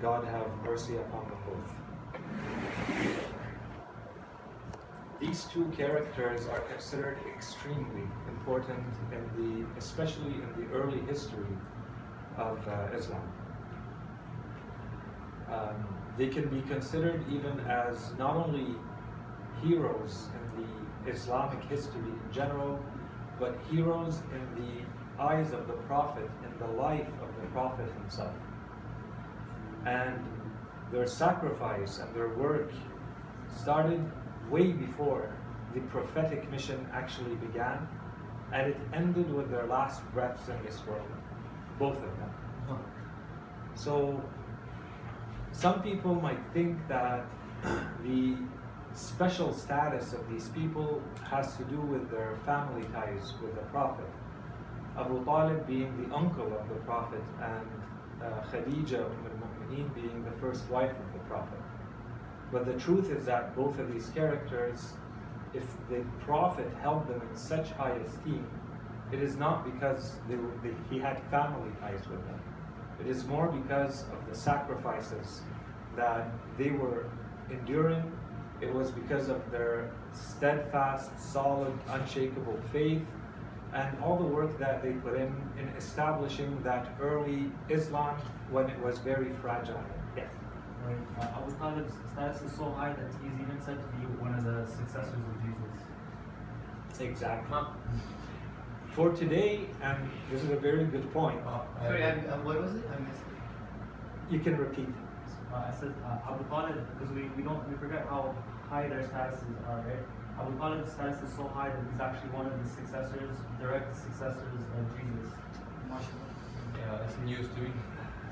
God have mercy upon them both. These two characters are considered extremely important especially in the early history of Islam. They can be considered even as not only heroes in the Islamic history in general, but heroes in the eyes of the Prophet, in the life of the Prophet himself. And their sacrifice and their work started way before the prophetic mission actually began, and it ended with their last breaths in this world, both of them. So some people might think that the special status of these people has to do with their family ties with the Prophet. Abu Talib being the uncle of the Prophet, and Khadija al-Mu'mineen being the first wife of the Prophet. But the truth is that both of these characters, if the Prophet held them in such high esteem, it is not because he had family ties with them. It is more because of the sacrifices that they were enduring. It was because of their steadfast, solid, unshakable faith, and all the work that they put in establishing that early Islam when it was very fragile. Yes? Right. Abu Talib's status is so high that he's even said to be one of the successors of Jesus. Exactly. For today, and this is a very good point. Sorry, what was it? I missed it. You can repeat. I said Abu Talib, because we forget how high their statuses are, right? Abu Talib's status is so high that he's actually one of the successors, direct successors of Jesus. Yeah, that's news to me.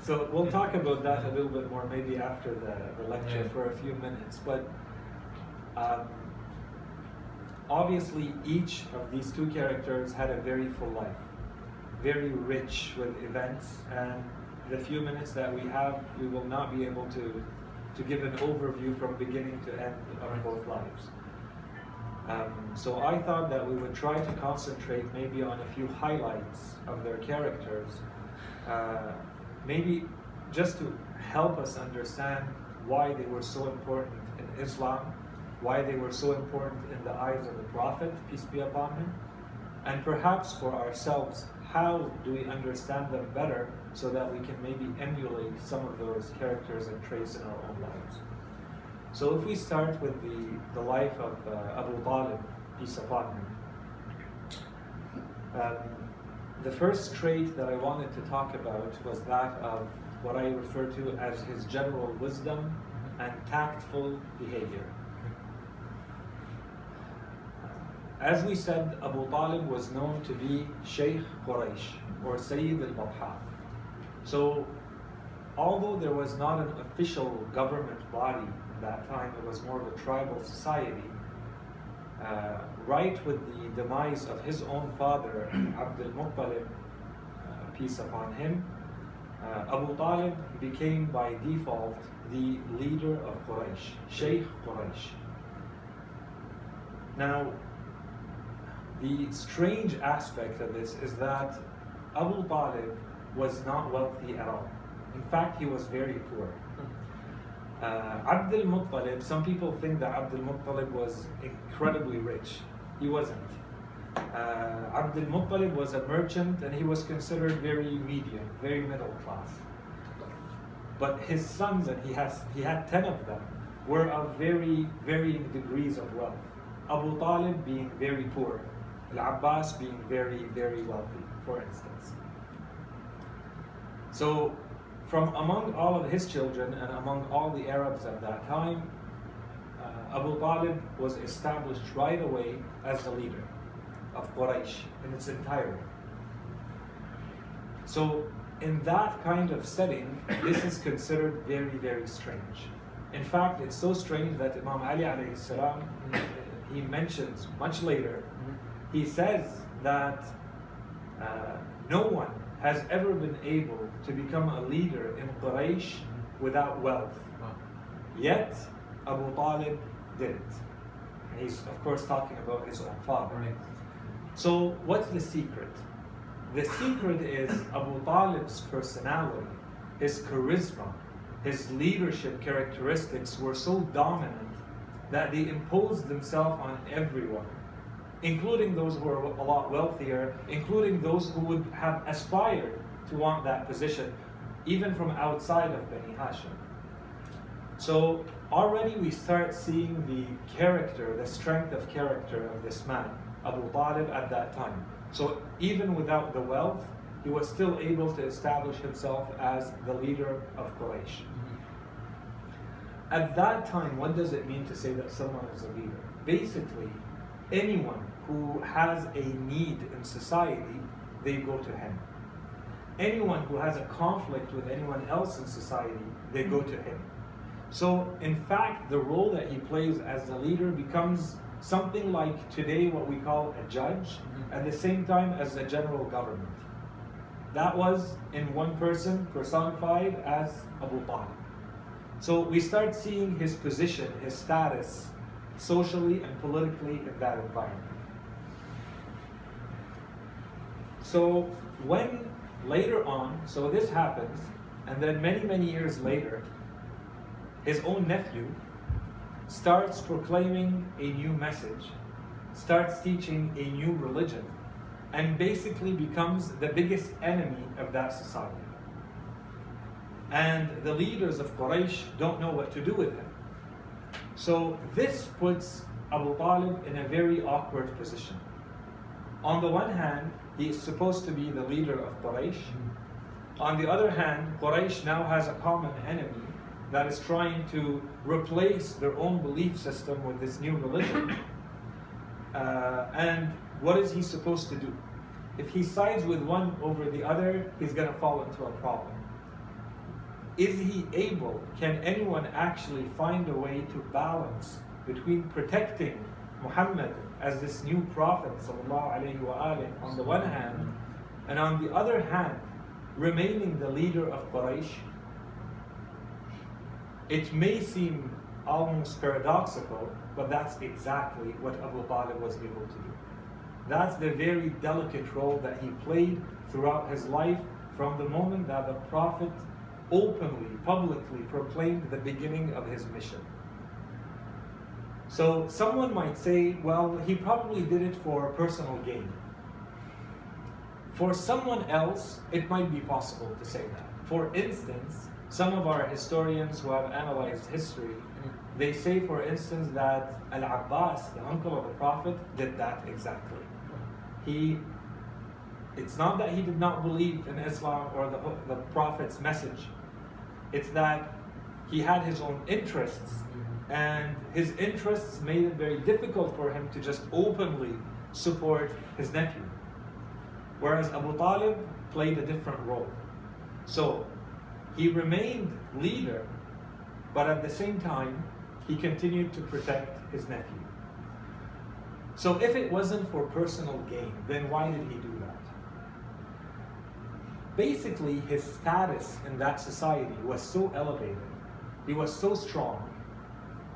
So we'll talk about that a little bit more maybe after the lecture for a few minutes. But obviously each of these two characters had a very full life, very rich with events, and the few minutes that we have, we will not be able to give an overview from beginning to end of both lives. So I thought that we would try to concentrate maybe on a few highlights of their characters, maybe just to help us understand why they were so important in Islam, why they were so important in the eyes of the Prophet, peace be upon him, and perhaps for ourselves, how do we understand them better so that we can maybe emulate some of those characters and traits in our own lives. So if we start with the life of Abu Talib, peace upon him, the first trait that I wanted to talk about was that of what I refer to as his general wisdom and tactful behavior. As we said, Abu Talib was known to be Shaykh Quraysh, or Sayid al-Batha. So, although there was not an official government body at that time, it was more of a tribal society, right with the demise of his own father, Abdul Muttalib, peace upon him, Abu Talib became by default the leader of Quraysh, Shaykh Quraysh. Now, the strange aspect of this is that Abu Talib was not wealthy at all. In fact, he was very poor. Abdul Muttalib, some people think that Abdul Muttalib was incredibly rich. He wasn't. Abdul Muttalib was a merchant and he was considered very medium, very middle class. But his sons, and he had 10 of them, were of very varying degrees of wealth. Abu Talib being very poor, Al-Abbas being very, very wealthy, for instance. So, from among all of his children and among all the Arabs at that time, Abu Talib was established right away as the leader of Quraysh in its entirety. So, in that kind of setting, this is considered very, very strange. In fact, it's so strange that Imam Ali alayhi salam, he mentions much later, he says that no one has ever been able to become a leader in Quraysh without wealth. Yet, Abu Talib did it. And he's, of course, talking about his own father. Right. So, what's the secret? The secret is Abu Talib's personality, his charisma, his leadership characteristics were so dominant that they imposed themselves on everyone, including those who were a lot wealthier, including those who would have aspired to want that position, even from outside of Bani Hashim. So already we start seeing the character, the strength of character of this man, Abu Talib, at that time. So even without the wealth, he was still able to establish himself as the leader of Quraysh. At that time, what does it mean to say that someone is a leader? Basically, anyone who has a need in society, they go to him. Anyone who has a conflict with anyone else in society, they go to him. So, in fact, the role that he plays as the leader becomes something like today what we call a judge, at the same time as the general government. That was in one person personified as Abu Talib. So we start seeing his position, his status, socially and politically in that environment. So when later on, so this happens, and then many years later, his own nephew starts proclaiming a new message, starts teaching a new religion, and basically becomes the biggest enemy of that society. And the leaders of Quraysh don't know what to do with him. So this puts Abu Talib in a very awkward position. On the one hand, he is supposed to be the leader of Quraysh. On the other hand, Quraysh now has a common enemy that is trying to replace their own belief system with this new religion. And what is he supposed to do? If he sides with one over the other, he's going to fall into a problem. Is he able, can anyone actually find a way to balance between protecting Muhammad as this new prophet ﷺ on the one hand, and on the other hand, remaining the leader of Quraysh? It may seem almost paradoxical, but that's exactly what Abu Talib was able to do. That's the very delicate role that he played throughout his life, from the moment that the Prophet openly, publicly proclaimed the beginning of his mission. So someone might say, well, he probably did it for personal gain. For someone else, it might be possible to say that. For instance, some of our historians who have analyzed history, they say, for instance, that Al-Abbas, the uncle of the Prophet, did that exactly. It's not that he did not believe in Islam or the Prophet's message. It's that he had his own interests, and his interests made it very difficult for him to just openly support his nephew. Whereas Abu Talib played a different role. So he remained leader, but at the same time, he continued to protect his nephew. So if it wasn't for personal gain, then why did he do that? Basically, his status in that society was so elevated, he was so strong,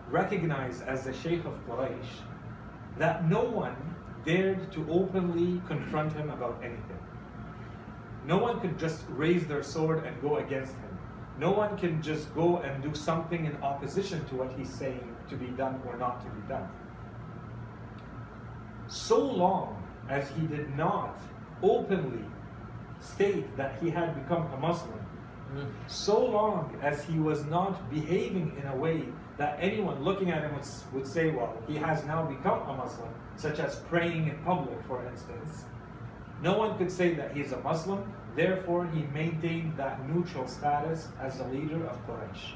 recognized as the Shaykh of Quraysh, that no one dared to openly confront him about anything. No one could just raise their sword and go against him. No one can just go and do something in opposition to what he's saying to be done or not to be done. So long as he did not openly state that he had become a Muslim, so long as he was not behaving in a way that anyone looking at him would say, well, he has now become a Muslim, such as praying in public, for instance, no one could say that he's a Muslim. Therefore, he maintained that neutral status as the leader of Quraysh.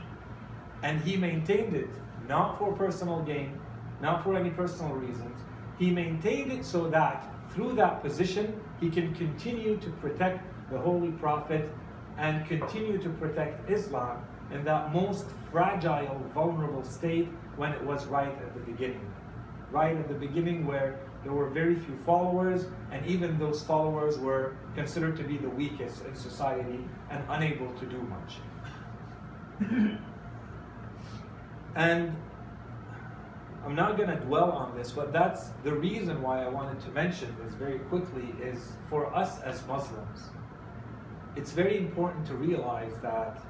And he maintained it not for personal gain, not for any personal reasons. He maintained it so that through that position, he can continue to protect the Holy Prophet and continue to protect Islam in that most fragile, vulnerable state when it was right at the beginning. Right at the beginning, where there were very few followers, and even those followers were considered to be the weakest in society and unable to do much. And I'm not going to dwell on this, but that's the reason why I wanted to mention this very quickly, is for us as Muslims, it's very important to realize that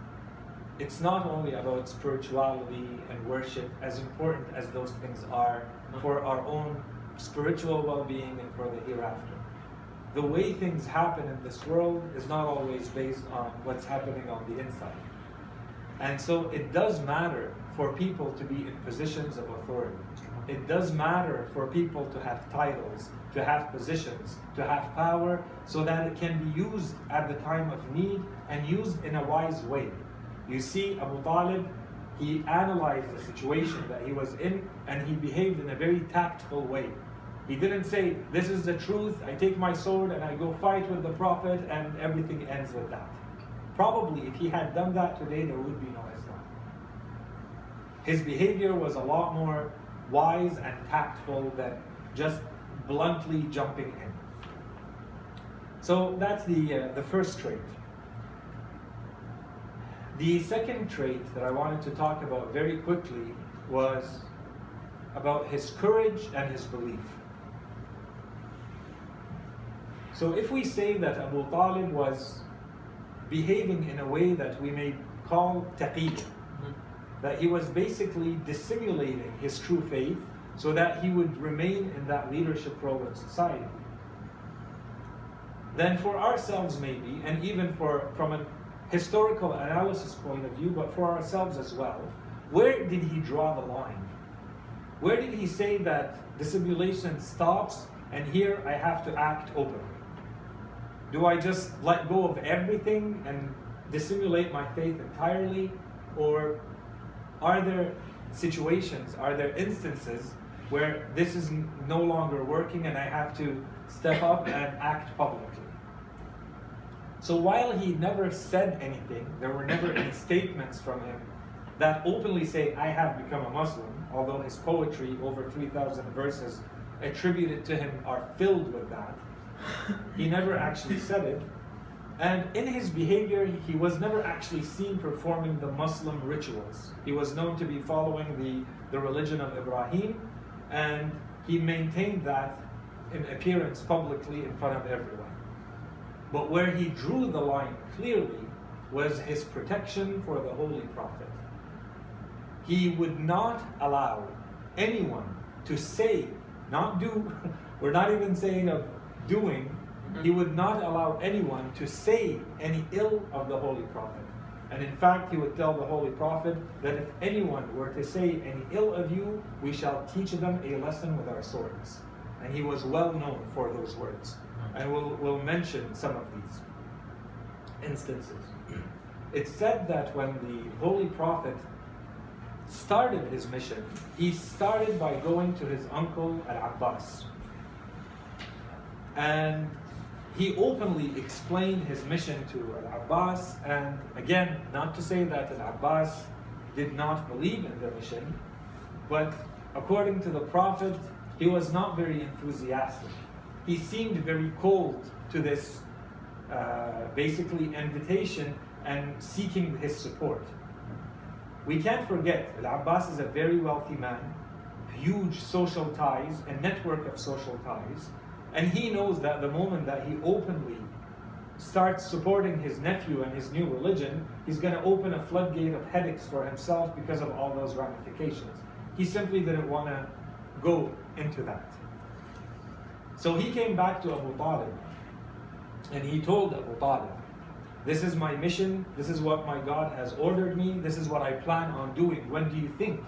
it's not only about spirituality and worship, as important as those things are for our own spiritual well-being and for the hereafter. The way things happen in this world is not always based on what's happening on the inside. And so it does matter for people to be in positions of authority. It does matter for people to have titles, to have positions, to have power, so that it can be used at the time of need and used in a wise way. You see, Abu Talib, he analyzed the situation that he was in and he behaved in a very tactful way. He didn't say, this is the truth, I take my sword and I go fight with the Prophet and everything ends with that. Probably if he had done that today, there would be no Islam. His behavior was a lot more wise and tactful than just bluntly jumping in. So that's the first trait. The second trait that I wanted to talk about very quickly was about his courage and his belief. So if we say that Abu Talib was behaving in a way that we may call taqiyya, that he was basically dissimulating his true faith so that he would remain in that leadership role in society, then for ourselves maybe, and even from a historical analysis point of view, but for ourselves as well, where did he draw the line? Where did he say that dissimulation stops and here I have to act openly? Do I just let go of everything and dissimulate my faith entirely? Or are there situations, are there instances where this is no longer working and I have to step up and act publicly? So while he never said anything, there were never any statements from him that openly say, I have become a Muslim, although his poetry, over 3,000 verses attributed to him, are filled with that. He never actually said it. And in his behavior, he was never actually seen performing the Muslim rituals. He was known to be following the religion of Ibrahim, and he maintained that in appearance publicly in front of everyone. But where he drew the line clearly was his protection for the Holy Prophet. He would not allow anyone to say, not do, we're not even saying of doing, he would not allow anyone to say any ill of the Holy Prophet. And in fact, he would tell the Holy Prophet that if anyone were to say any ill of you, we shall teach them a lesson with our swords. And he was well known for those words. And we'll mention some of these instances. It's said that when the Holy Prophet started his mission, he started by going to his uncle Al-Abbas. And he openly explained his mission to Al-Abbas, and again, not to say that Al-Abbas did not believe in the mission, but according to the Prophet, he was not very enthusiastic. He seemed very cold to this basically invitation and seeking his support. We can't forget, Al-Abbas is a very wealthy man, huge social ties, a network of social ties, and he knows that the moment that he openly starts supporting his nephew and his new religion, he's going to open a floodgate of headaches for himself because of all those ramifications. He simply didn't want to go into that. So he came back to Abu Talib and he told Abu Talib, this is my mission, this is what my God has ordered me, this is what I plan on doing, when do you think?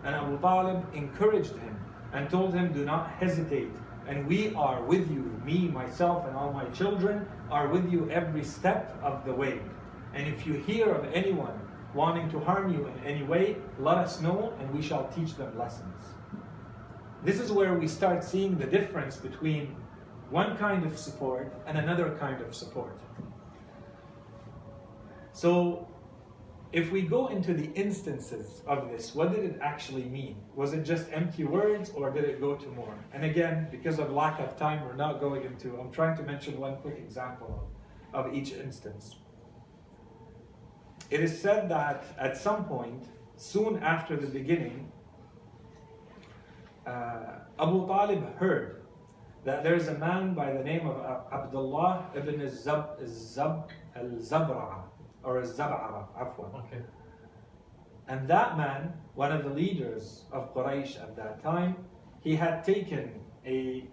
And Abu Talib encouraged him and told him, do not hesitate, and we are with you, me, myself, and all my children are with you every step of the way. And if you hear of anyone wanting to harm you in any way, let us know and we shall teach them lessons. This is where we start seeing the difference between one kind of support and another kind of support. So, if we go into the instances of this, what did it actually mean? Was it just empty words or did it go to more? And again, because of lack of time, we're not going into, I'm trying to mention one quick example of each instance. It is said that at some point, soon after the beginning, Abu Talib heard that there is a man by the name of Abdullah ibn al-Zabra'a, or al-Zab'ara, afwan. Okay. And that man, one of the leaders of Quraysh at that time, he had taken a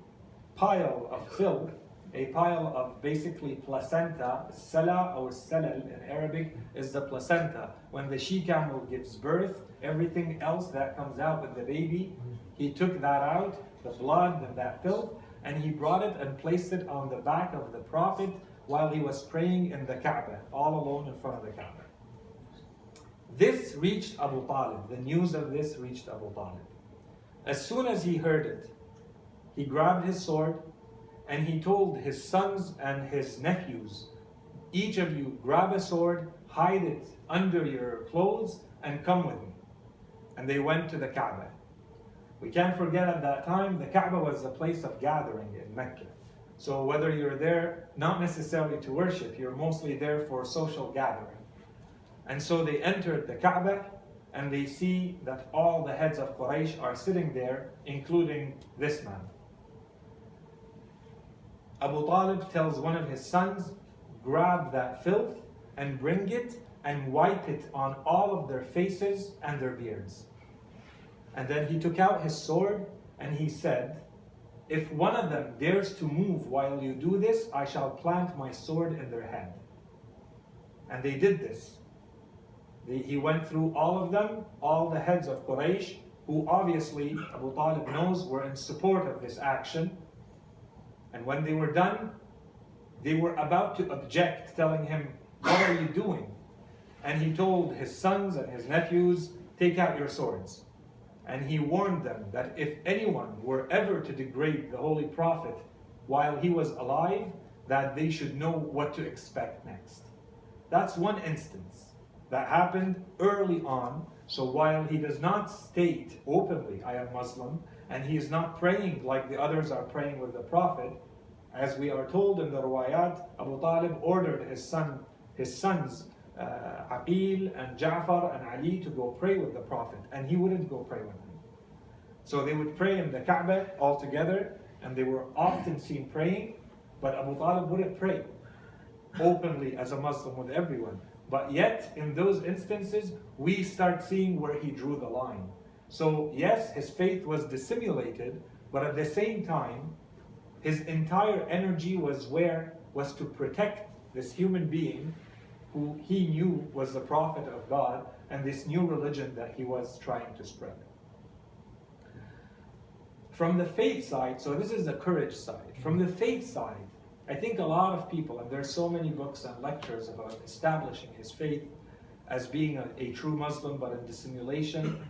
pile of filth, a pile of basically placenta. Sala or salal in Arabic is the placenta. When the she camel gives birth, everything else that comes out with the baby, he took that out, the blood and that filth, and he brought it and placed it on the back of the Prophet while he was praying in the Kaaba, all alone in front of the Kaaba. This reached Abu Talib. The news of this reached Abu Talib. As soon as he heard it, he grabbed his sword and he told his sons and his nephews, each of you grab a sword, hide it under your clothes, and come with me. And they went to the Kaaba. We can't forget at that time, the Kaaba was a place of gathering in Mecca. So whether you're there, not necessarily to worship, you're mostly there for social gathering. And so they entered the Kaaba and they see that all the heads of Quraysh are sitting there, including this man. Abu Talib tells one of his sons, grab that filth and bring it and wipe it on all of their faces and their beards. And then he took out his sword and he said, if one of them dares to move while you do this, I shall plant my sword in their head. And they did this. He went through all of them, all the heads of Quraysh, who obviously Abu Talib knows were in support of this action. And when they were done, they were about to object, telling him, what are you doing? And he told his sons and his nephews, take out your swords. And he warned them that if anyone were ever to degrade the Holy Prophet while he was alive, that they should know what to expect next. That's one instance that happened early on. So while he does not state openly, I am Muslim, and he is not praying like the others are praying with the Prophet, as we are told in the Ruwayat, Abu Talib ordered his sons, Aqil and Jafar and Ali to go pray with the Prophet, and he wouldn't go pray with them. So they would pray in the Kaaba all together, and they were often seen praying, but Abu Talib wouldn't pray openly as a Muslim with everyone. But yet, in those instances, we start seeing where he drew the line. So yes, his faith was dissimulated, but at the same time, his entire energy was to protect this human being who he knew was the Prophet of God and this new religion that he was trying to spread. From the faith side, so this is the courage side. From the faith side, I think a lot of people, and there's so many books and lectures about establishing his faith as being a true Muslim but in dissimulation.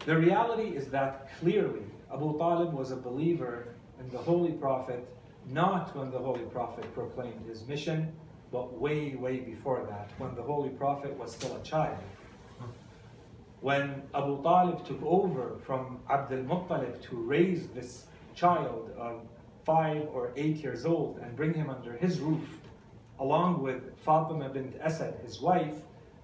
The reality is that clearly Abu Talib was a believer in the Holy Prophet, not when the Holy Prophet proclaimed his mission, but way, way before that, when the Holy Prophet was still a child. When Abu Talib took over from Abdul Muttalib to raise this child of 5 or 8 years old and bring him under his roof, along with Fatima bint Asad, his wife,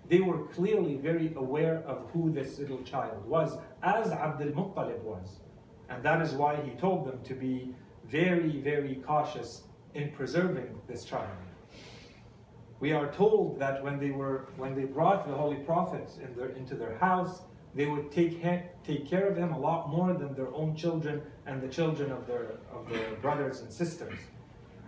they were clearly very aware of who this little child was, as Abdul Muttalib was. And that is why he told them to be very, very cautious in preserving this child. We are told that when they brought the Holy Prophet into their house, they would take care of him a lot more than their own children and the children of their brothers and sisters.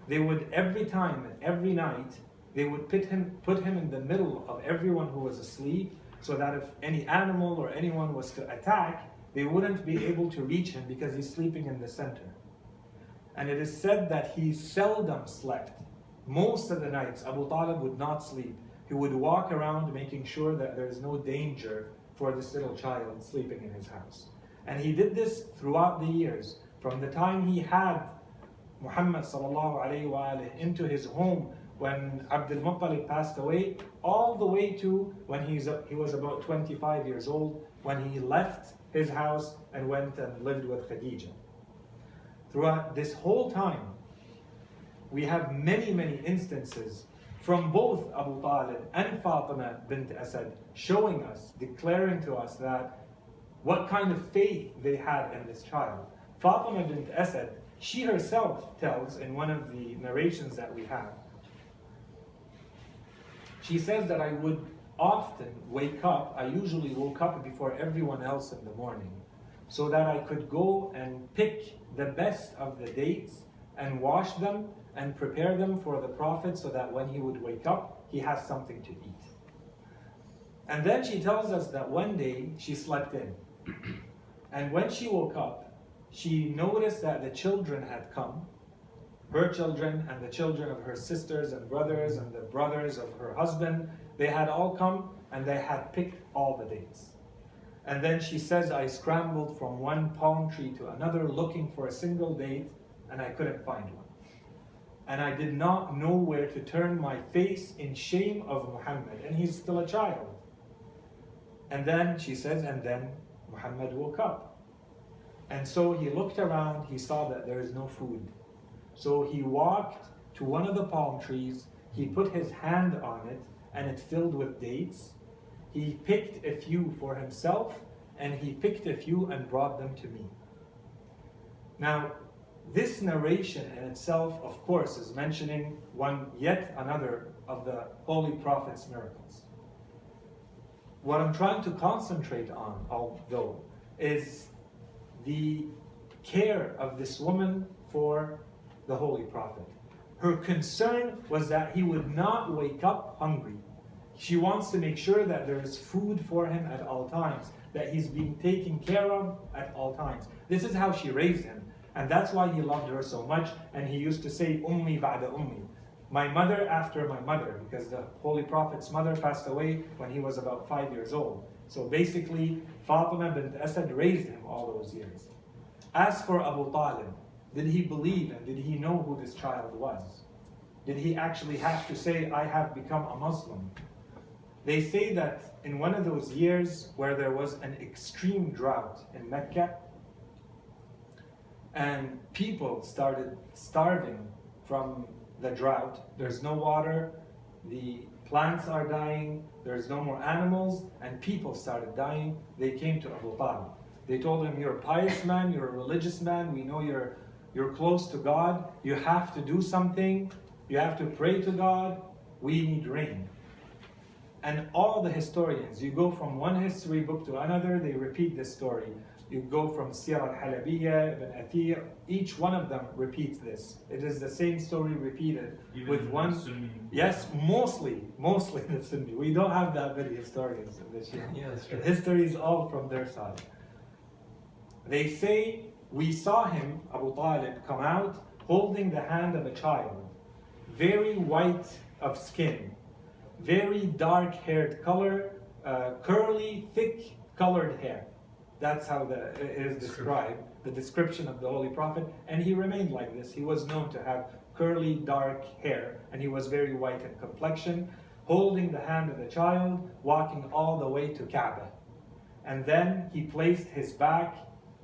They would every time and every night, they would put him in the middle of everyone who was asleep, so that if any animal or anyone was to attack, they wouldn't be able to reach him because he's sleeping in the center. And it is said that he seldom slept. Most of the nights, Abu Talib would not sleep. He would walk around making sure that there is no danger for this little child sleeping in his house. And he did this throughout the years. From the time he had Muhammad sallallahu alayhi wa alihi into his home when Abdul Muttalib passed away, all the way to when he was about 25 years old, when he left his house and went and lived with Khadija. Throughout this whole time, we have many, many instances from both Abu Talib and Fatima bint Asad showing us, declaring to us that what kind of faith they had in this child. Fatima bint Asad, she herself tells in one of the narrations that we have, she says that I would often wake up, I usually woke up before everyone else in the morning, so that I could go and pick the best of the dates and wash them and prepare them for the Prophet so that when he would wake up, he has something to eat. And then she tells us that one day she slept in. And when she woke up, she noticed that the children had come, her children and the children of her sisters and brothers and the brothers of her husband. They had all come and they had picked all the dates. And then she says, I scrambled from one palm tree to another looking for a single date, and I couldn't find one. And I did not know where to turn my face in shame of Muhammad, and he's still a child. And then she says, and then Muhammad woke up. And so he looked around, he saw that there is no food. So he walked to one of the palm trees, he put his hand on it, and it filled with dates. He picked a few for himself, and he picked a few and brought them to me. Now, this narration in itself, of course, is mentioning yet another of the Holy Prophet's miracles. What I'm trying to concentrate on, although, is the care of this woman for the Holy Prophet. Her concern was that he would not wake up hungry. She wants to make sure that there is food for him at all times, that he's being taken care of at all times. This is how she raised him. And that's why he loved her so much. And he used to say, Ummi ba'da ummi. My mother after my mother, because the Holy Prophet's mother passed away when he was about 5 years old. So basically, Fatima bint Asad raised him all those years. As for Abu Talib, did he believe and did he know who this child was? Did he actually have to say, I have become a Muslim? They say that in one of those years where there was an extreme drought in Mecca, and people started starving from the drought. There's no water, the plants are dying, there's no more animals, and people started dying. They came to Abu Talib. They told him, you're a pious man, you're a religious man, we know you're close to God, you have to do something, you have to pray to God, we need rain. And all the historians, you go from one history book to another, they repeat this story. You go from Sirah al-Halabiyya, Ibn Athir, each one of them repeats this. It is the same story repeated Even with one. Sunni. Yes, mostly the Sunni. We don't have that many historians in this year. Yeah, that's true. The history is all from their side. They say, we saw him, Abu Talib, come out holding the hand of a child, very white of skin, very dark-haired color, curly, thick colored hair. That's how it is described, the description of the Holy Prophet. And he remained like this. He was known to have curly, dark hair, and he was very white in complexion, holding the hand of the child, walking all the way to Kaaba. And then he placed his back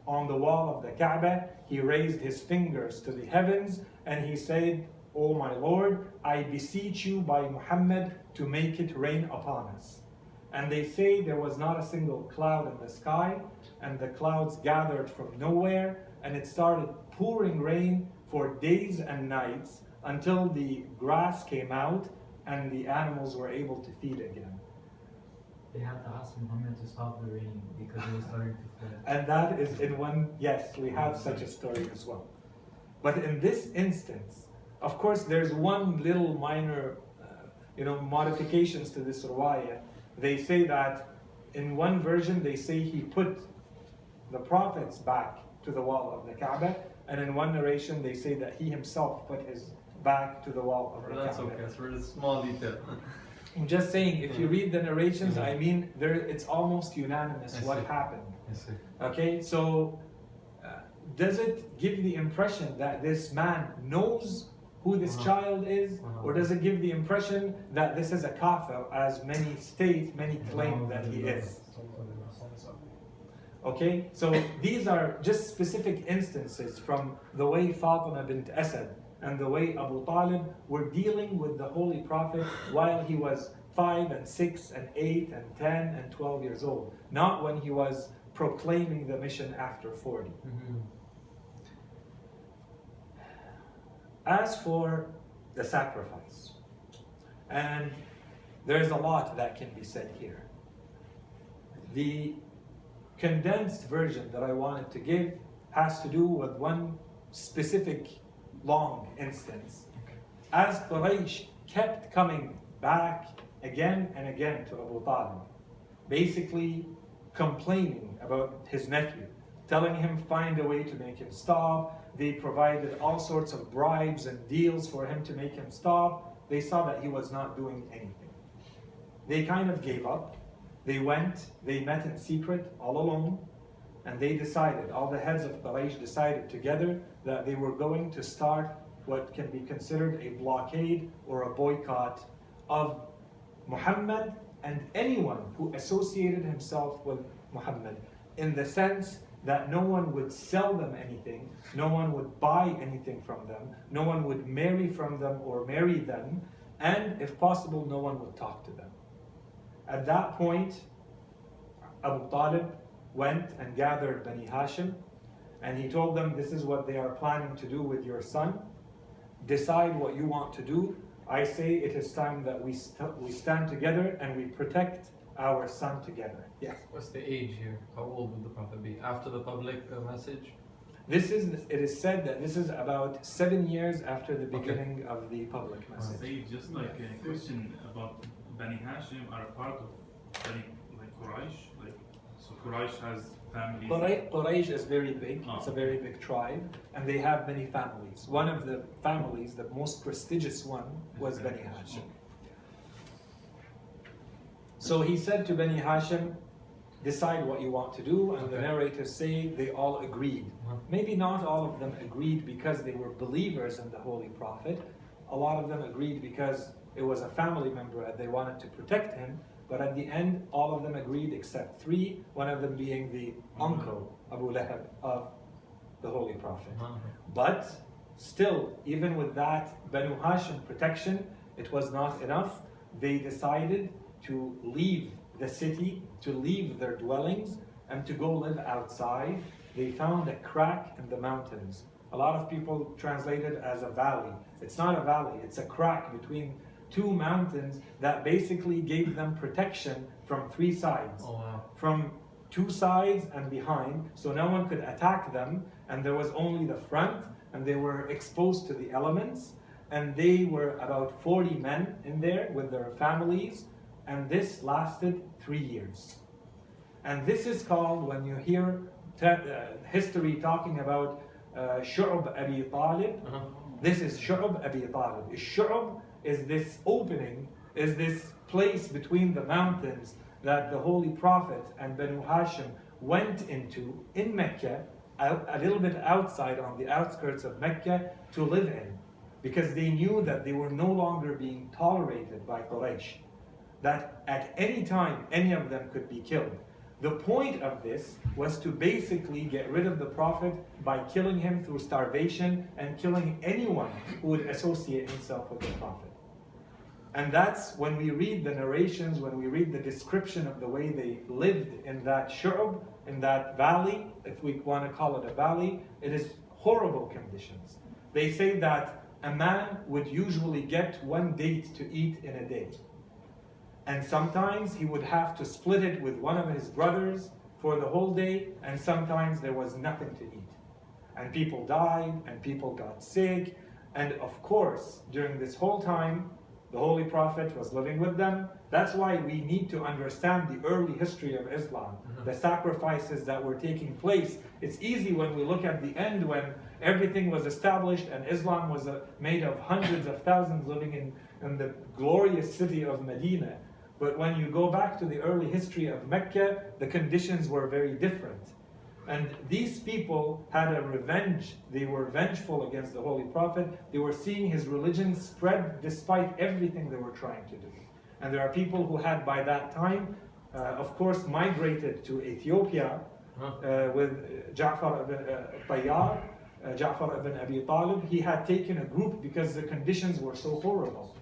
on the wall of the Kaaba. He raised his fingers to the heavens, and he said, O my Lord, I beseech you by Muhammad to make it rain upon us. And they say there was not a single cloud in the sky, and the clouds gathered from nowhere, and it started pouring rain for days and nights until the grass came out and the animals were able to feed again. They had to ask Muhammad to stop the rain because it was starting to flood. And that is in one, yes, we have such a story as well. But in this instance, of course, there's one little minor, modifications to this riwayah. They say that in one version, they say he put the Prophet's back to the wall of the Kaaba, and in one narration, they say that he himself put his back to the wall of the That's Kaaba. okay, so it's a small detail. I'm just saying, if you read the narrations, I mean, it's almost unanimous I what see. happened. I see. Okay, so does it give the impression that this man knows who this child is, or does it give the impression that this is a kafir, as many state, many claim that he is? Okay, so these are just specific instances from the way Fatima bint Asad and the way Abu Talib were dealing with the Holy Prophet while he was 5 and 6 and 8 and 10 and 12 years old, not when he was proclaiming the mission after 40. As for the sacrifice, and There's a lot that can be said here. The condensed version that I wanted to give has to do with one specific long instance. As Quraysh kept coming back again and again to Abu Talib, basically complaining about his nephew, telling him find a way to make him stop. They provided all sorts of bribes and deals for him to make him stop. They saw that he was not doing anything. They kind of gave up. They met in secret, all alone, and they decided, all the heads of Quraysh decided together that they were going to start what can be considered a blockade or a boycott of Muhammad and anyone who associated himself with Muhammad, in the sense that no one would sell them anything, no one would buy anything from them, no one would marry from them or marry them, and if possible, no one would talk to them. At that point, Abu Talib went and gathered Bani Hashim, and he told them, this is what they are planning to do with your son. Decide what you want to do. I say it is time that we stand together and we protect our son together. Yes. What's the age here? How old would the Prophet be? After the public message? It is said that this is about 7 years after the beginning of the public message. Sayid, just like a question about Bani Hashim are part of Bani, like Quraysh, like so Quraysh has families. Quraysh is very big. It's a very big tribe, and they have many families. One of the families, the most prestigious one, was Bani Hashim. So he said to Bani Hashim, decide what you want to do, and the narrators say they all agreed. Maybe not all of them agreed because they were believers in the Holy Prophet. A lot of them agreed because it was a family member and they wanted to protect him. But at the end, all of them agreed except 3, one of them being the uncle, Abu Lahab, of the Holy Prophet. But still, even with that Banu Hashim protection, it was not enough. They decided to leave the city, to leave their dwellings, and to go live outside. They found a crack in the mountains. A lot of people translate it as a valley. It's not a valley, it's a crack between 2 mountains that basically gave them protection from 3 sides. Oh, wow. From 2 sides and behind, so no one could attack them, and there was only the front, and they were exposed to the elements, and they were about 40 men in there with their families, and this lasted 3 years. And this is called, when you hear history talking about Shu'b Abi Talib, this is Shu'b Abi Talib. Shu'b is this opening, is this place between the mountains that the Holy Prophet and Banu Hashim went into in Mecca, a little bit outside on the outskirts of Mecca, to live in, because they knew that they were no longer being tolerated by Quraysh, that at any time any of them could be killed. The point of this was to basically get rid of the Prophet by killing him through starvation and killing anyone who would associate himself with the Prophet. And that's when we read the narrations, when we read the description of the way they lived in that Shu'b, in that valley, if we want to call it a valley, it is horrible conditions. They say that a man would usually get 1 date to eat in a day. And sometimes he would have to split it with one of his brothers for the whole day, and sometimes there was nothing to eat. And people died, and people got sick, and of course, during this whole time, the Holy Prophet was living with them. That's why we need to understand the early history of Islam, the sacrifices that were taking place. It's easy when we look at the end, when everything was established and Islam was made of hundreds of thousands living in the glorious city of Medina. But when you go back to the early history of Mecca, the conditions were very different. And these people had a revenge. They were vengeful against the Holy Prophet. They were seeing his religion spread despite everything they were trying to do. And there are people who had by that time, of course, migrated to Ethiopia with Jafar ibn Tayyar, Jafar ibn Abi Talib. He had taken a group because the conditions were so horrible.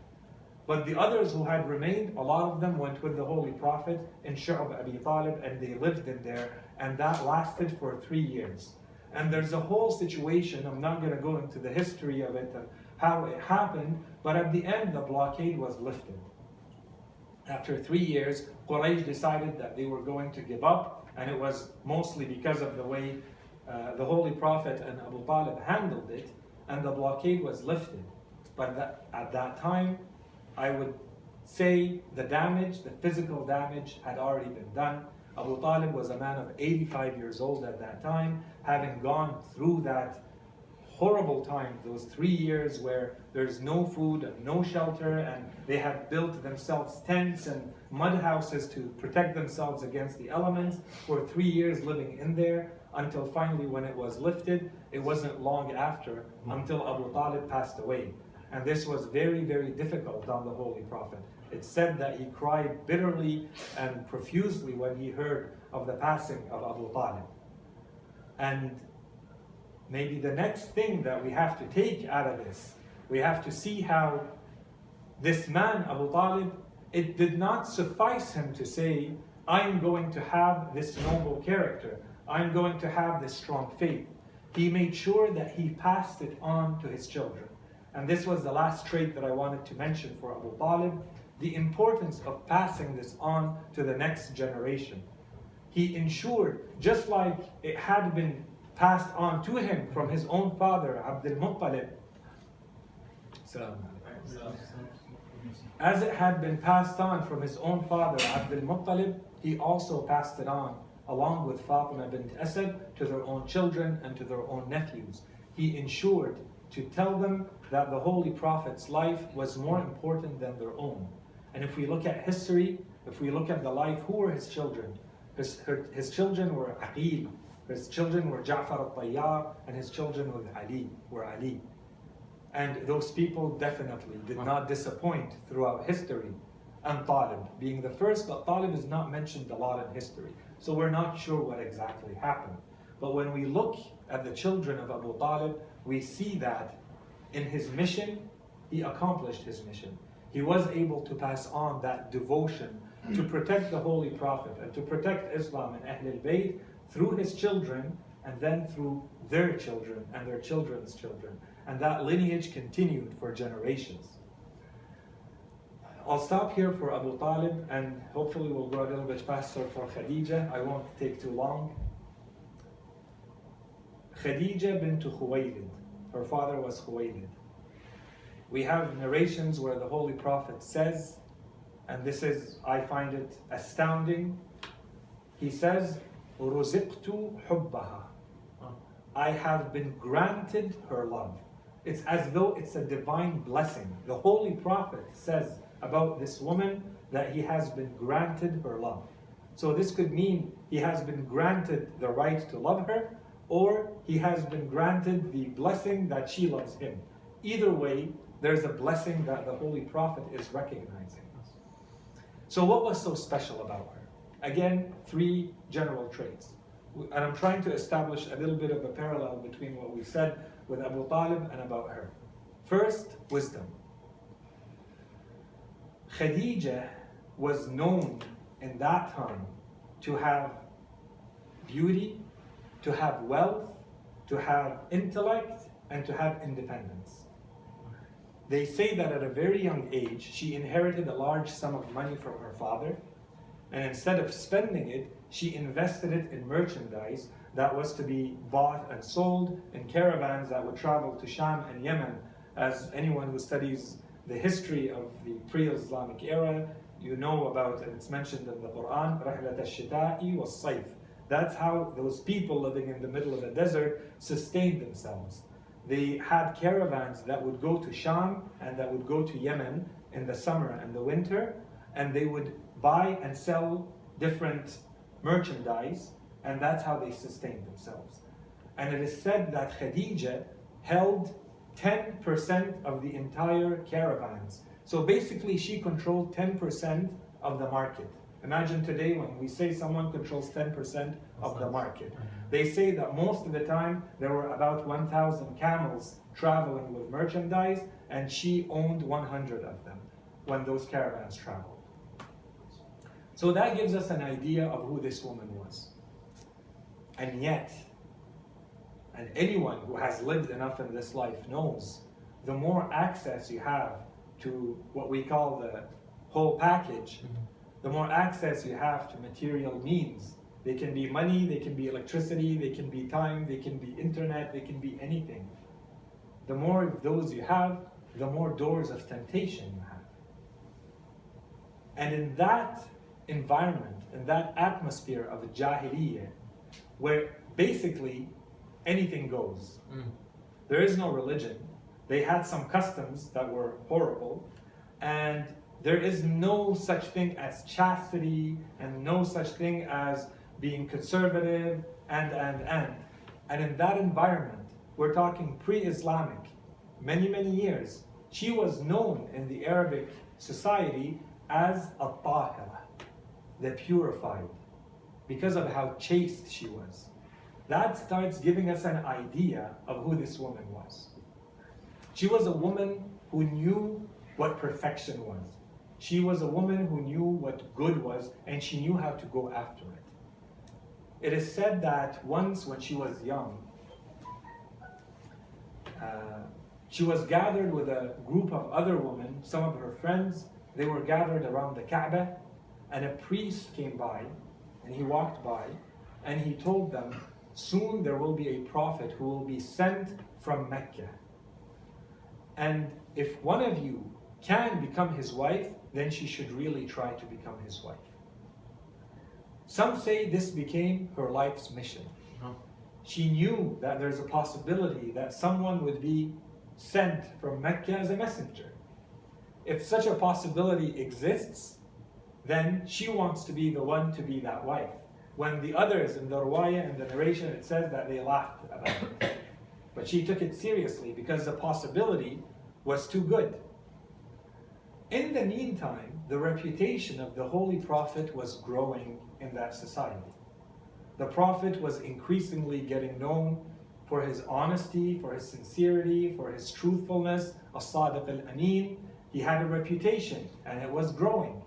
But the others who had remained, a lot of them went with the Holy Prophet in Shu'b Abi Talib, and they lived in there, and that lasted for 3 years. And there's a whole situation, I'm not going to go into the history of it and how it happened, but at the end the blockade was lifted. After 3 years, Quraysh decided that they were going to give up, and it was mostly because of the way the Holy Prophet and Abu Talib handled it, and the blockade was lifted. But at that time, I would say the damage, the physical damage, had already been done. Abu Talib was a man of 85 years old at that time, having gone through that horrible time, those 3 years where there's no food and no shelter, and they had built themselves tents and mud houses to protect themselves against the elements for 3 years living in there, until finally when it was lifted. It wasn't long after until Abu Talib passed away. And this was very, very difficult on the Holy Prophet. It's said that he cried bitterly and profusely when he heard of the passing of Abu Talib. And maybe the next thing that we have to take out of this, we have to see how this man, Abu Talib, it did not suffice him to say, I'm going to have this noble character, I'm going to have this strong faith. He made sure that he passed it on to his children. And this was the last trait that I wanted to mention for Abu Talib, the importance of passing this on to the next generation. He ensured, just like it had been passed on to him from his own father, Abdul Muttalib, as it had been passed on from his own father, Abdul Muttalib, he also passed it on along with Fatima bint Asad to their own children and to their own nephews. He ensured to tell them that the Holy Prophet's life was more important than their own. And if we look at history, if we look at the life, who were his children? His children were Aqil, his children were Jafar al-Tayyar, and his children were Ali. And those people definitely did not disappoint throughout history. And Talib being the first, but Talib is not mentioned a lot in history. So we're not sure what exactly happened. But when we look at the children of Abu Talib, we see that in his mission, he accomplished his mission. He was able to pass on that devotion to protect the Holy Prophet and to protect Islam and Ahl al-Bayt through his children, and then through their children and their children's children. And that lineage continued for generations. I'll stop here for Abu Talib, and hopefully we'll go a little bit faster for Khadija. I won't take too long. Khadija bint Khuwaylid. Her father was Khuwaylid. We have narrations where the Holy Prophet says, and this is, I find it astounding. He says, "Ruziqtu hubbaha." I have been granted her love. It's as though it's a divine blessing. The Holy Prophet says about this woman that he has been granted her love. So this could mean he has been granted the right to love her, or he has been granted the blessing that she loves him. Either way, there's a blessing that the Holy Prophet is recognizing. So what was so special about her? Again, 3 general traits. And I'm trying to establish a little bit of a parallel between what we said with Abu Talib and about her. First, wisdom. Khadija was known in that time to have beauty, to have wealth, to have intellect, and to have independence. They say that at a very young age, she inherited a large sum of money from her father, and instead of spending it, she invested it in merchandise that was to be bought and sold in caravans that would travel to Sham and Yemen. As anyone who studies the history of the pre-Islamic era, you know about, and it's mentioned in the Quran, رحلة الشتاء والصيف. That's how those people living in the middle of the desert sustained themselves. They had caravans that would go to Sham and that would go to Yemen in the summer and the winter, and they would buy and sell different merchandise, and that's how they sustained themselves. And it is said that Khadija held 10% of the entire caravans. So basically she controlled 10% of the market. Imagine today when we say someone controls 10% of the market. They say that most of the time there were about 1,000 camels traveling with merchandise, and she owned 100 of them when those caravans traveled. So that gives us an idea of who this woman was. And yet, and anyone who has lived enough in this life knows, the more access you have to what we call the whole package, the more access you have to material means. They can be money, they can be electricity, they can be time, they can be internet, they can be anything. The more of those you have, the more doors of temptation you have. And in that environment, in that atmosphere of Jahiliyyah, where basically anything goes, there is no religion, they had some customs that were horrible, and there is no such thing as chastity, and no such thing as being conservative, and in that environment, we're talking pre-Islamic, many years, she was known in the Arabic society as a tahira, the purified, because of how chaste she was. That starts giving us an idea of who this woman was. She was a woman who knew what perfection was. She was a woman who knew what good was, and she knew how to go after it. It is said that once when she was young, she was gathered with a group of other women, some of her friends. They were gathered around the Kaaba, and a priest came by, and he walked by, and he told them, soon there will be a prophet who will be sent from Mecca. And if one of you can become his wife, then she should really try to become his wife. Some say this became her life's mission. She knew that there's a possibility that someone would be sent from Mecca as a messenger. If such a possibility exists, then she wants to be the one to be that wife. When the others in the ruwaya and the narration, it says that they laughed about it. But she took it seriously because the possibility was too good. In the meantime, the reputation of the Holy Prophet was growing in that society. The Prophet was increasingly getting known for his honesty, for his sincerity, for his truthfulness, as-sadiq al-amin. He had a reputation and it was growing.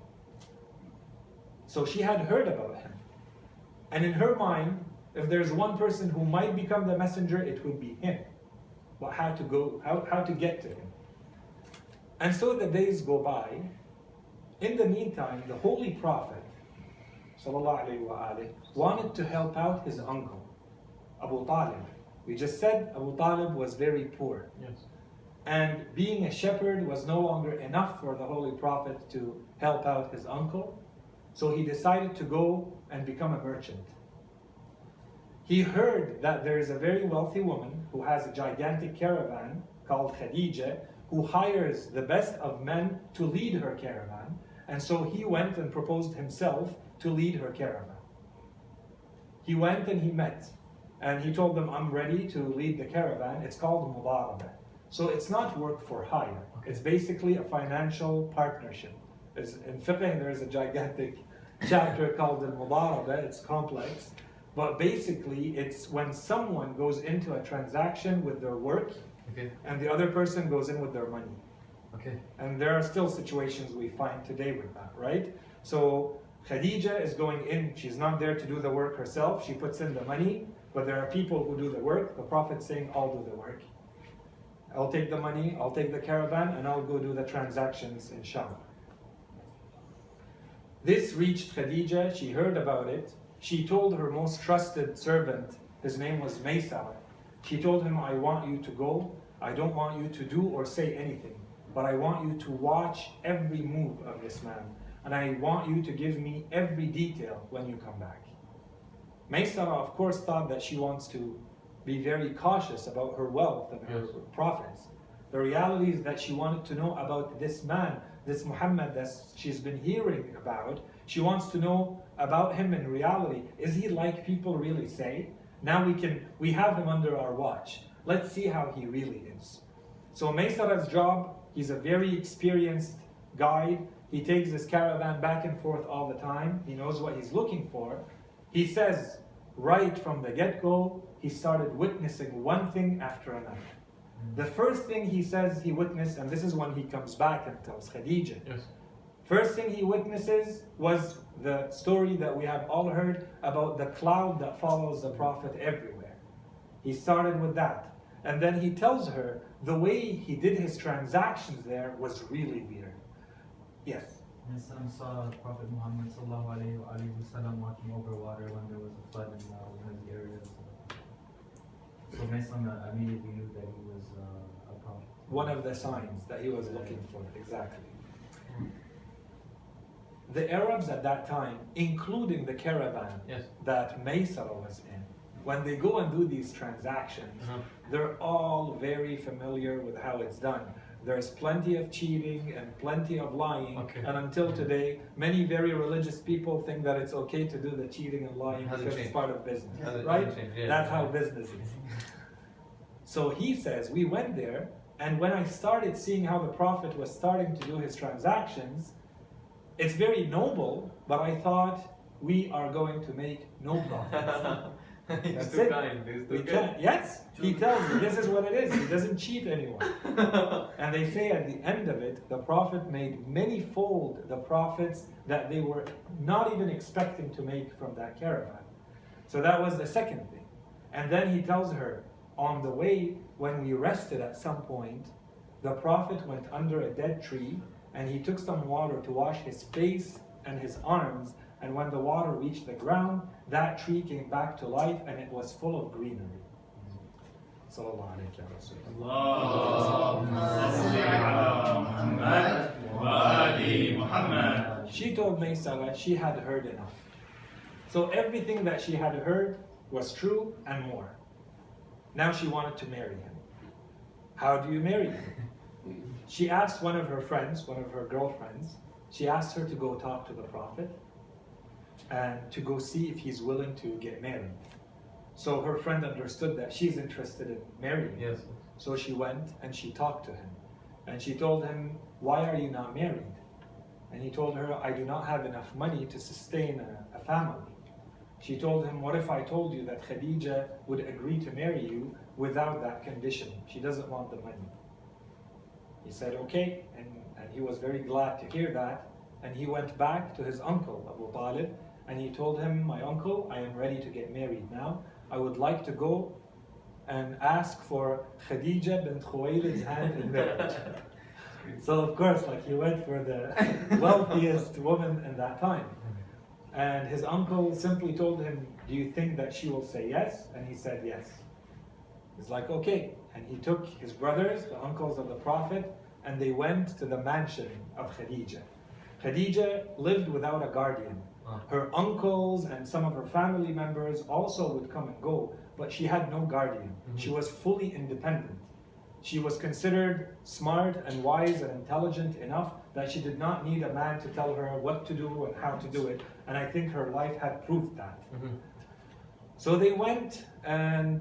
So she had heard about him. And in her mind, if there's one person who might become the messenger, it would be him. But how to get to him. And so the days go by. In the meantime, the Holy Prophet sallallahu alaihi wasallam wanted to help out his uncle, Abu Talib. We just said Abu Talib was very poor. Yes. And being a shepherd was no longer enough for the Holy Prophet to help out his uncle. So he decided to go and become a merchant. He heard that there is a very wealthy woman who has a gigantic caravan called Khadija, who hires the best of men to lead her caravan. And so he went and proposed himself to lead her caravan. He went and he met. And he told them, I'm ready to lead the caravan. It's called mudaraba. So it's not work for hire. It's basically a financial partnership. In fiqh, there is a gigantic chapter called al-mudaraba. It's complex. But basically, it's when someone goes into a transaction with their work, and the other person goes in with their money. And there are still situations we find today with that, right? So Khadija is going in, she's not there to do the work herself, she puts in the money, but there are people who do the work. The Prophet's saying, I'll do the work. I'll take the money, I'll take the caravan, and I'll go do the transactions in Sham. This reached Khadija, she heard about it. She told her most trusted servant, his name was Maysara. She told him, I want you to go. I don't want you to do or say anything, but I want you to watch every move of this man. And I want you to give me every detail when you come back. Maysara, of course, thought that she wants to be very cautious about her wealth and her profits. The reality is that she wanted to know about this man, this Muhammad that she's been hearing about. She wants to know about him in reality. Is he like people really say? Now we have him under our watch. Let's see how he really is. So Maysara's job, he's a very experienced guide. He takes his caravan back and forth all the time. He knows what he's looking for. He says, right from the get-go, he started witnessing one thing after another. The first thing he says he witnessed, and this is when he comes back and tells Khadija. First thing he witnesses was the story that we have all heard about the cloud that follows the Prophet everywhere. He started with that. And then he tells her the way he did his transactions there was really weird. Yes, My son saw Prophet Muhammad sallallahu alaihi wasallam walking over water when there was a flood in one of the areas. So my son immediately knew that he was a prophet. One of the signs that he was looking for, exactly. The Arabs at that time, including the caravan Yes. that Maysara was in, when they go and do these transactions, they're all very familiar with how it's done. There's plenty of cheating and plenty of lying, Okay. and until today, many very religious people think that it's okay to do the cheating and lying Hasn't because it's changed. part of business, Hasn't right? changed, yeah. That's how business is. So he says, we went there, and when I started seeing how the Prophet was starting to do his transactions, it's very noble, but I thought we are going to make no profits. He's That's too it. kind. He's too We good. can't. Yes, he tells me this is what it is. He doesn't cheat anyone. And they say at the end of it, the Prophet made many-fold the profits that they were not even expecting to make from that caravan. So that was the second thing. And then he tells her, on the way, when we rested at some point, the Prophet went under a dead tree and he took some water to wash his face and his arms, and when the water reached the ground, that tree came back to life and it was full of greenery. Sallallahu alayhi wa sallam. She told Maysara she had heard enough. So everything that she had heard was true and more. Now she wanted to marry him. How do you marry him? She asked one of her friends, one of her girlfriends, she asked her to go talk to the Prophet and to go see if he's willing to get married. So her friend understood that she's interested in marrying him. Yes. So she went and she talked to him. And she told him, why are you not married? And he told her, I do not have enough money to sustain a family. She told him, what if I told you that Khadija would agree to marry you without that condition? She doesn't want the money. He said, okay, and he was very glad to hear that. And he went back to his uncle, Abu Talib, and he told him, my uncle, I am ready to get married now. I would like to go and ask for Khadija bint Khuwaylid's hand in marriage. So of course, like, he went for the wealthiest woman in that time. And his uncle simply told him, do you think that she will say yes? And he said yes. He's like, okay. And he took his brothers, the uncles of the Prophet, and they went to the mansion of Khadija. Khadija lived without a guardian. Her uncles and some of her family members also would come and go, but she had no guardian. She was fully independent. She was considered smart and wise and intelligent enough that she did not need a man to tell her what to do and how to do it. And I think her life had proved that. So they went, and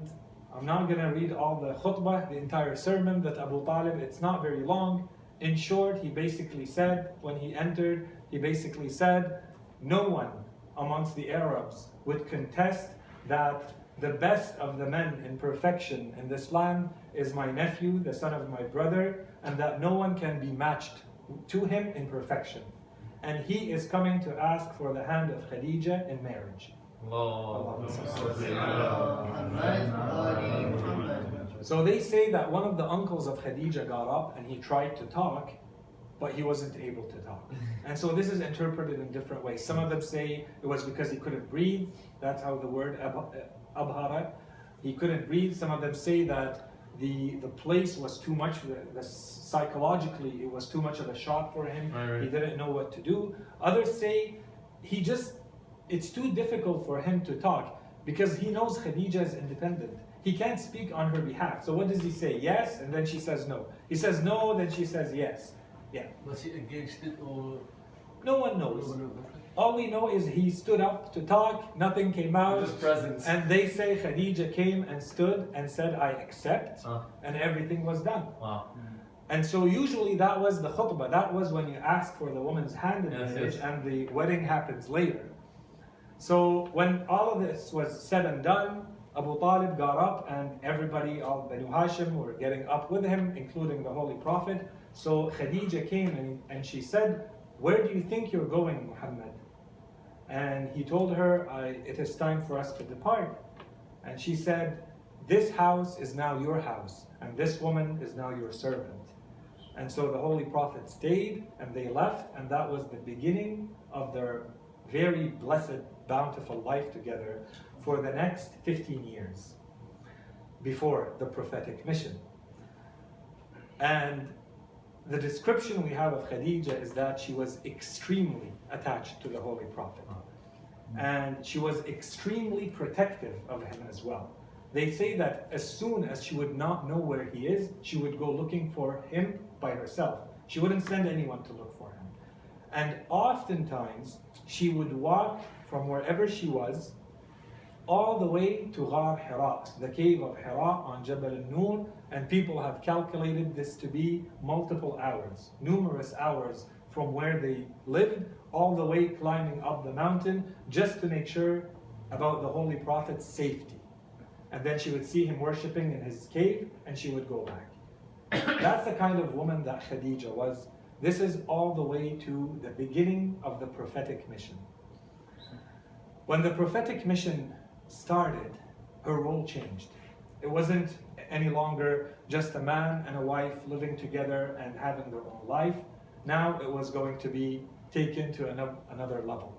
I'm not going to read all the khutbah, the entire sermon that Abu Talib, it's not very long. In short, he basically said, when he entered, he basically said, no one amongst the Arabs would contest that the best of the men in perfection in this land is my nephew, the son of my brother, and that no one can be matched to him in perfection. And he is coming to ask for the hand of Khadija in marriage. So they say that one of the uncles of Khadija got up and he tried to talk, but he wasn't able to talk. And so this is interpreted in different ways. Some of them say it was because he couldn't breathe. That's how the word abhara, he couldn't breathe. Some of them say that the place was too much, psychologically it was too much of a shock for him. Right. He didn't know what to do. Others say it's too difficult for him to talk because he knows Khadija is independent. He can't speak on her behalf. So what does he say? Yes, and then she says no. He says no, then she says yes. Yeah. Was he against it or? No one knows. All we know is he stood up to talk, nothing came out. Just presence. And they say Khadija came and stood and said, I accept, and everything was done. Wow. And so usually that was the khutbah. That was when you ask for the woman's hand in marriage, and the wedding happens later. So when all of this was said and done, Abu Talib got up, and everybody, all Banu Hashim, were getting up with him, including the Holy Prophet. So Khadija came and she said, where do you think you're going, Muhammad? And he told her, it is time for us to depart. And she said, this house is now your house, and this woman is now your servant. And so the Holy Prophet stayed and they left, and that was the beginning of their very blessed, bountiful life together for the next 15 years before the prophetic mission. And the description we have of Khadija is that she was extremely attached to the Holy Prophet. And she was extremely protective of him as well. They say that as soon as she would not know where he is, she would go looking for him by herself. She wouldn't send anyone to look for him. And oftentimes, she would walk from wherever she was all the way to Ghar Hira, the cave of Hira on Jabal al-Nur, and people have calculated this to be multiple hours, numerous hours from where they lived, all the way climbing up the mountain, just to make sure about the Holy Prophet's safety. And then she would see him worshipping in his cave, and she would go back. That's the kind of woman that Khadija was. This is all the way to the beginning of the prophetic mission. When the prophetic mission started, her role changed. It wasn't any longer just a man and a wife living together and having their own life. Now it was going to be taken to another level.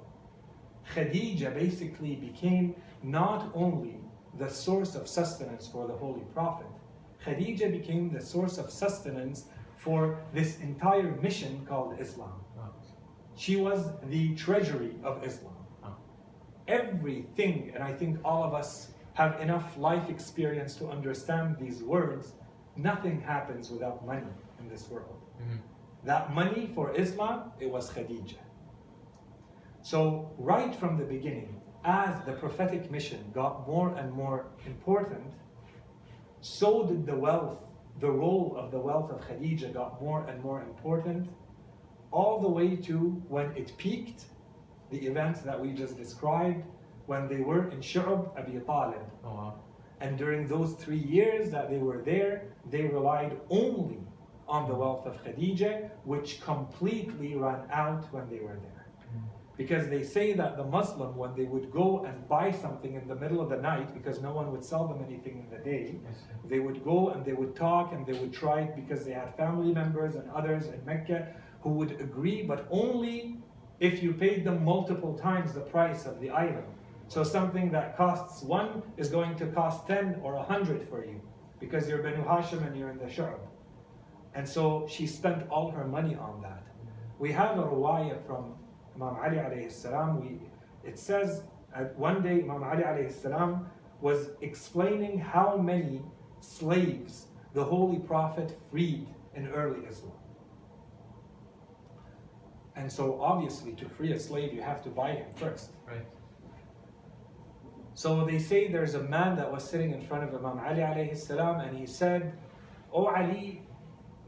Khadija basically became not only the source of sustenance for the Holy Prophet, Khadija became the source of sustenance for this entire mission called Islam. She was the treasury of Islam. Everything, and I think all of us have enough life experience to understand these words, nothing happens without money in this world. That money for Islam, it was Khadija. So right from the beginning, as the prophetic mission got more and more important, so did the wealth, the role of the wealth of Khadija got more and more important, all the way to when it peaked, the events that we just described, when they were in Shu'ab Abi Talib. Oh, wow. And during those 3 years that they were there, they relied only on the wealth of Khadija, which completely ran out when they were there. Because they say that the Muslim, when they would go and buy something in the middle of the night, because no one would sell them anything in the day, they would go and they would talk and they would try it because they had family members and others in Mecca who would agree, but only if you paid them multiple times the price of the item. So something that costs 1 is going to cost 10 or 100 for you, because you're Banu Hashim and you're in the Shu'ab. And so she spent all her money on that. We have a riwayah from Imam Ali alayhi salam. It says one day Imam Ali alayhi salam was explaining how many slaves the Holy Prophet freed in early Islam. And so obviously to free a slave you have to buy him first. Right. So they say there's a man that was sitting in front of Imam Ali alayhi salam, and he said, "Oh Ali,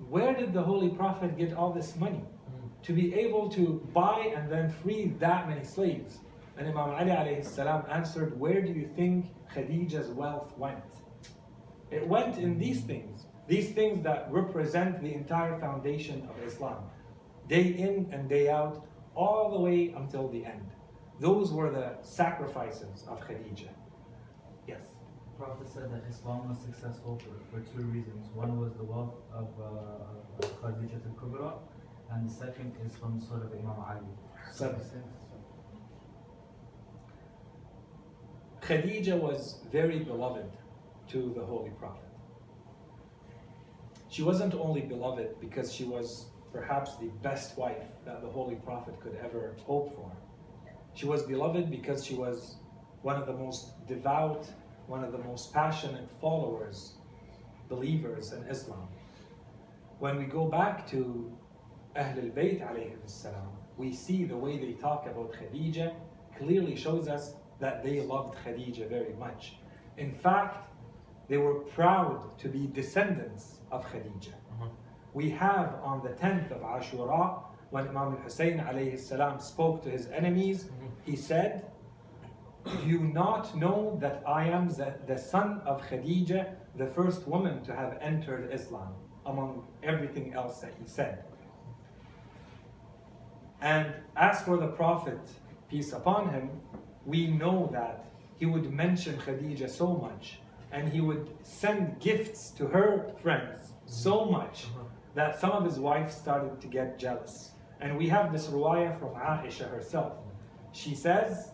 where did the Holy Prophet get all this money to be able to buy and then free that many slaves?" And Imam Ali alayhi salam answered, "Where do you think Khadija's wealth went? It went in these things that represent the entire foundation of Islam, day in and day out, all the way until the end. Those were the sacrifices of Khadija." Yes. The Prophet said that Islam was successful for 2 reasons. One was the wealth of Khadija-tul-Kubra, and the second is from the sword of Imam Ali. Khadija was very beloved to the Holy Prophet. She wasn't only beloved because she was perhaps the best wife that the Holy Prophet could ever hope for. She was beloved because she was one of the most devout, one of the most passionate followers, believers in Islam. When we go back to Ahl al-Bayt alayhim salam, we see the way they talk about Khadija clearly shows us that they loved Khadija very much. In fact, they were proud to be descendants of Khadija. We have on the 10th of Ashura, when Imam al-Hussein alayhi salam spoke to his enemies, he said, "Do you not know that I am the son of Khadija, the first woman to have entered Islam," among everything else that he said. And as for the Prophet, peace upon him, we know that he would mention Khadija so much, and he would send gifts to her friends so much, that some of his wives started to get jealous. And we have this riwayah from Aisha herself. She says,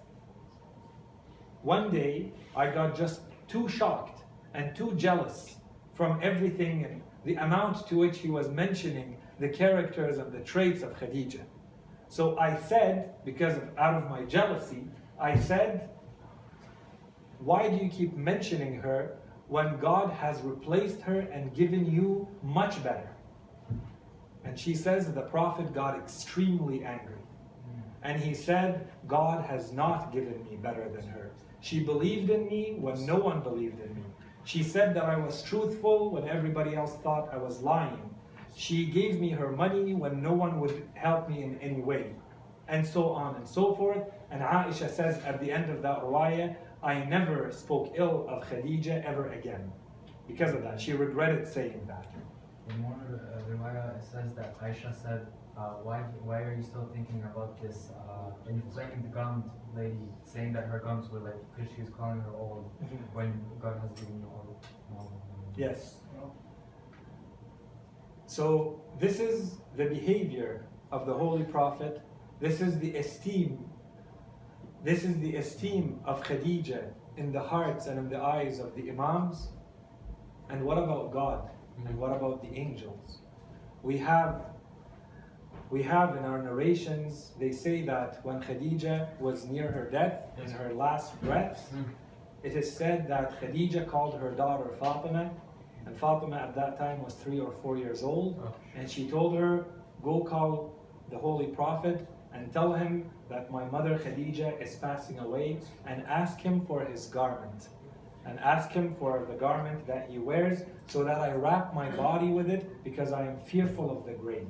one day I got just too shocked and too jealous from everything and the amount to which he was mentioning the characters and the traits of Khadija. So I said, out of my jealousy, I said, why do you keep mentioning her when God has replaced her and given you much better? And she says the Prophet got extremely angry. And he said, God has not given me better than her. She believed in me when no one believed in me. She said that I was truthful when everybody else thought I was lying. She gave me her money when no one would help me in any way. And so on and so forth. And Aisha says at the end of that riwayah, I never spoke ill of Khadija ever again. Because of that, she regretted saying that. In one of the riwayah, it says that Aisha said, why are you still thinking about this inflamed gummed lady, saying that her gums were like, because she's calling her old, when God has given you all. Yes. So this is the behavior of the Holy Prophet. This is the esteem. This is the esteem of Khadija in the hearts and in the eyes of the Imams. And what about God? And what about the angels? We have in our narrations, they say that when Khadija was near her death, in her last breaths, it is said that Khadija called her daughter Fatima, and Fatima at that time was 3 or 4 years old, and she told her, go call the Holy Prophet and tell him that my mother Khadija is passing away, and ask him for his garment. And ask him for the garment that he wears, so that I wrap my body with it, because I am fearful of the grave.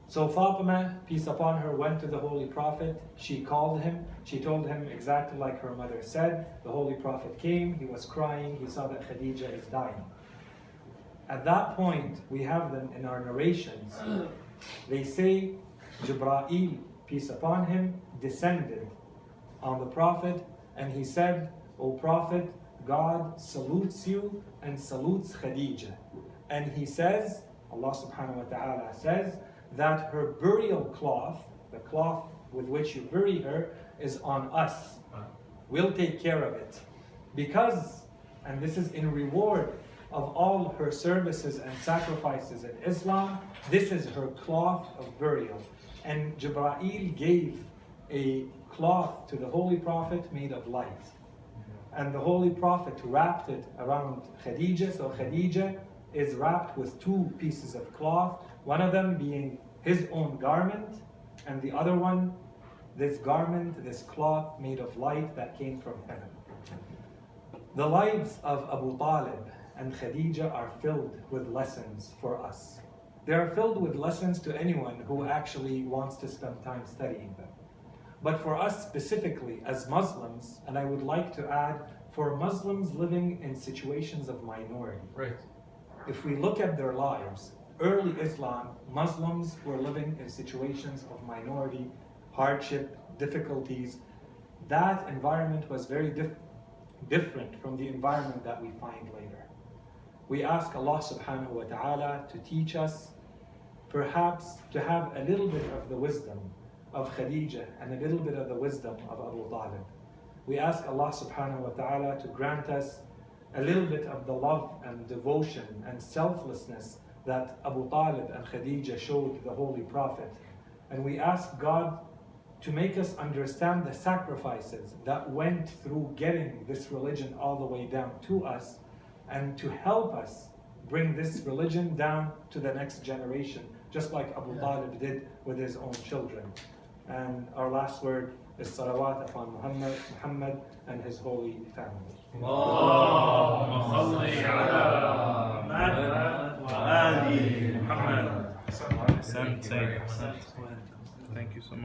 So Fatima, peace upon her, went to the Holy Prophet. She called him. She told him exactly like her mother said. The Holy Prophet came. He was crying. He saw that Khadija is dying. At that point, we have them in our narrations. They say Jibreel, peace upon him, descended on the Prophet, and he said, O Prophet, God salutes you and salutes Khadija. And he says, Allah subhanahu wa ta'ala says, that her burial cloth, the cloth with which you bury her, is on us. We'll take care of it. Because, and this is in reward of all her services and sacrifices in Islam, this is her cloth of burial. And Jibreel gave a cloth to the Holy Prophet made of light. And the Holy Prophet wrapped it around Khadija, so Khadija is wrapped with 2 pieces of cloth, one of them being his own garment, and the other one, this garment, this cloth made of light that came from heaven. The lives of Abu Talib and Khadija are filled with lessons for us. They are filled with lessons to anyone who actually wants to spend time studying them. But for us specifically as Muslims, and I would like to add, for Muslims living in situations of minority. Right. If we look at their lives, early Islam, Muslims were living in situations of minority, hardship, difficulties. That environment was very different from the environment that we find later. We ask Allah subhanahu wa ta'ala to teach us, perhaps to have a little bit of the wisdom of Khadija and a little bit of the wisdom of Abu Talib. We ask Allah subhanahu wa ta'ala to grant us a little bit of the love and devotion and selflessness that Abu Talib and Khadija showed the Holy Prophet. And we ask God to make us understand the sacrifices that went through getting this religion all the way down to us, and to help us bring this religion down to the next generation, just like Abu Talib did with his own children. And our last word is salawat upon Muhammad and his holy family. اللهم صل على محمد وآل محمد. Thank you so much.